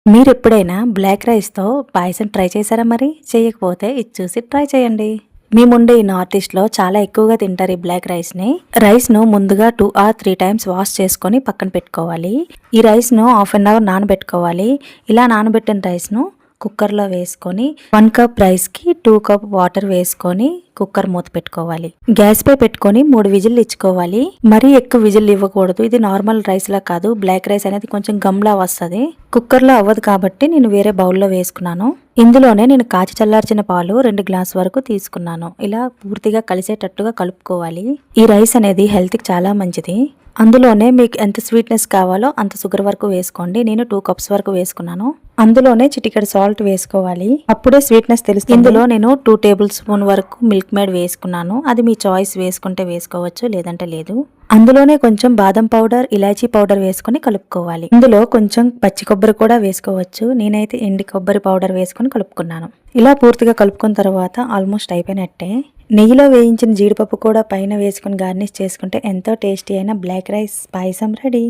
మీరెప్పుడైనా బ్లాక్ రైస్‌తో పాయసం ట్రై చేశారా మరి? చేయకపోతే ఇది చూసి ట్రై చేయండి. మేముండే ఈ నార్త్ ఈస్ట్‌లో చాలా ఎక్కువగా తింటారు ఈ బ్లాక్ రైస్‌ని. రైస్‌ను ముందుగా 2 ఆర్ 3 టైమ్స్ వాష్ చేసుకొని పక్కన పెట్టుకోవాలి. ఈ రైస్‌ను హాఫ్ అన్ అవర్ నానబెట్టుకోవాలి. ఇలా నానబెట్టిన రైస్‌ను కుక్కర్‌లో వేసుకొని 1 కప్ రైస్‌కి 2 కప్ వాటర్ వేసుకొని కుక్కర్ మూత పెట్టుకోవాలి. గ్యాస్ పై పెట్టుకొని 3 విజిల్లు ఇచ్చుకోవాలి. మరీ ఎక్కువ విజిల్లు ఇవ్వకూడదు. ఇది నార్మల్ రైస్ లా కాదు. బ్లాక్ రైస్ అనేది కొంచెం గమ్లా వస్తది. కుక్కర్‌లో అవ్వదు కాబట్టి నేను వేరే బౌల్‌లో వేసుకున్నాను. ఇందులోనే నేను కాచి చల్లార్చిన పాలు 2 గ్లాస్ వరకు తీసుకున్నాను. ఇలా పూర్తిగా కలిసేటట్టుగా కలుపుకోవాలి. ఈ రైస్ అనేది హెల్త్‌కి చాలా మంచిది. అందులోనే మీకు ఎంత స్వీట్నెస్ కావాలో అంత షుగర్ వరకు వేసుకోండి. నేను 2 కప్స్ వరకు వేసుకున్నాను. అందులోనే చిటికెడు సాల్ట్ వేసుకోవాలి. అప్పుడే స్వీట్నెస్ తెలుస్తుంది. ఇందులో నేను 2 టేబుల్ స్పూన్ వరకు మిల్క్ మేడ్ వేసుకున్నాను. అది మీ చాయిస్, వేసుకుంటే వేసుకోవచ్చు, లేదంటే లేదు. అందులోనే కొంచెం బాదం పౌడర్, ఇలాచీ పౌడర్ వేసుకొని కలుపుకోవాలి. ఇందులో కొంచెం పచ్చి కొబ్బరి కూడా వేసుకోవచ్చు. నేనైతే ఎండి కొబ్బరి పౌడర్ వేసుకొని కలుపుకున్నాను. ఇలా పూర్తిగా కలుపుకున్న తర్వాత ఆల్మోస్ట్ అయిపోయినట్టే. నెయ్యిలో వేయించిన జీడిపప్పు కూడా పైన వేసుకొని గార్నిష్ చేసుకుంటే ఎంతో టేస్టీ అయిన బ్లాక్ రైస్ పాయసం రెడీ.